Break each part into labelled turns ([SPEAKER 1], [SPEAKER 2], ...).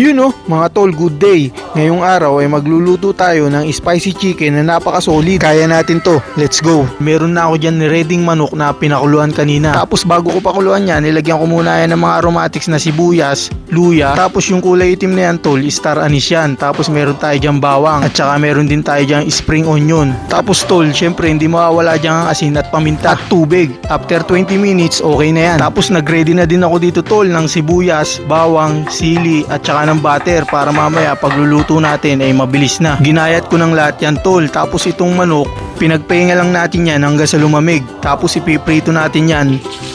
[SPEAKER 1] Mga tol, good day. Ngayong araw ay magluluto tayo ng spicy chicken na napaka-solid. Kaya natin to, let's go. Meron na ako dyan ni readyng manok na pinakuluan kanina. Tapos bago ko pakuluan yan, nilagyan ko muna yan ng mga aromatics na sibuyas, luya. Tapos yung kulay itim na yan tol, star anise yan. Tapos meron tayo dyan bawang. At saka meron din tayo dyan spring onion. Tapos tol, syempre hindi mawawala dyan ang asin at paminta at tubig. After 20 minutes, okay na yan. Tapos nag-ready na din ako dito tol ng sibuyas, bawang, sili at saka ng butter para mamaya pagluluto natin ay mabilis na. Ginayat ko ng lahat yan tol. Tapos itong manok, pinagpahinga lang natin yan hanggang sa lumamig. Tapos ipiprito natin yan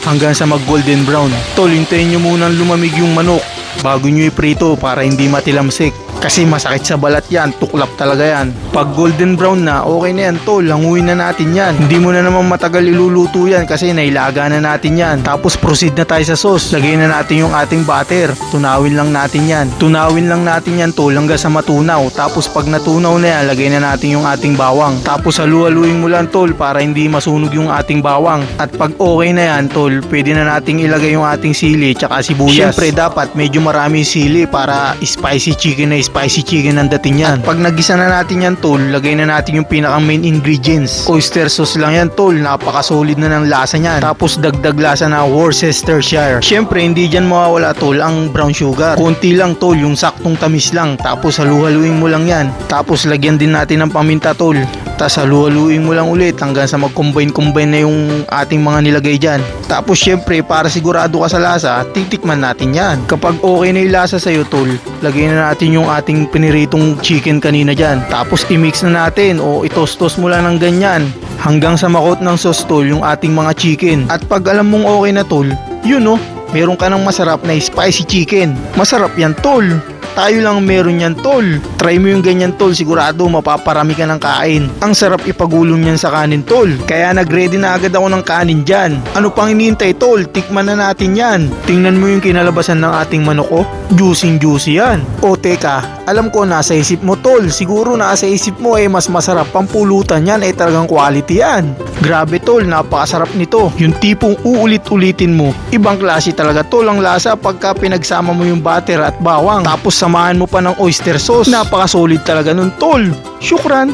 [SPEAKER 1] hanggang sa mag golden brown. Tol, hintayin nyo munang lumamig yung manok bago nyo iprito para hindi matilamsik. Kasi masakit sa balat yan, tuklap talaga yan. Pag golden brown na, okay na yan tol, hanguin na natin yan. Hindi mo na naman matagal iluluto yan kasi nailaga na natin yan. Tapos proceed na tayo sa sauce. Lagay na natin yung ating butter. Tunawin lang natin yan. Tunawin lang natin yan tol hanggang sa matunaw. Tapos pag natunaw na yan, lagay na natin yung ating bawang. Tapos halu-haluin mo lang tol para hindi masunog yung ating bawang. At pag okay na yan tol, pwede na nating ilagay yung ating sili tsaka sibuyas. Siyempre dapat medyo maraming sili para spicy chicken ang dating yan. At pag nagisa na natin yan tol, lagay na natin yung pinaka main ingredients. Oyster sauce lang yan tol, napaka-solid na ng lasa niyan. Tapos dagdag lasa na Worcestershire. Syempre hindi dyan mawawala tol ang brown sugar. Konti lang tol, yung saktong tamis lang. Tapos halu-haluin mo lang yan. Tapos lagyan din natin ng paminta tol. Tapos halu-haluin mo lang ulit hanggang sa mag-combine na yung ating mga nilagay dyan. Tapos syempre para sigurado ka sa lasa, titikman natin yan. Kapag okay na yung lasa sa'yo tol, lagay na natin yung ating piniritong chicken kanina dyan. Tapos i-mix na natin o itos-tos mo lang ng ganyan hanggang sa makot ng sauce tol yung ating mga chicken. At pag alam mong okay na tol, meron ka ng masarap na spicy chicken. Masarap yan tol. Tayo lang meron yan tol. Try mo yung ganyan tol, sigurado mapaparami ka ng kain. Ang sarap ipagulong yan sa kanin tol. Kaya nag-ready na agad ako ng kanin dyan. Ano pang hinihintay tol? Tikman na natin yan. Tingnan mo yung kinalabasan ng ating manok juicy yan. O teka, alam ko nasa isip mo tol. Siguro nasa isip mo mas masarap pang pulutan yan, talagang quality yan. Grabe tol, napakasarap nito. Yung tipong uulit-ulitin mo. Ibang klase talaga tol ang lasa pagka pinagsama mo yung butter at bawang. Tapos samahan mo pa ng oyster sauce. Napaka-solid talaga nun tol. Syukran.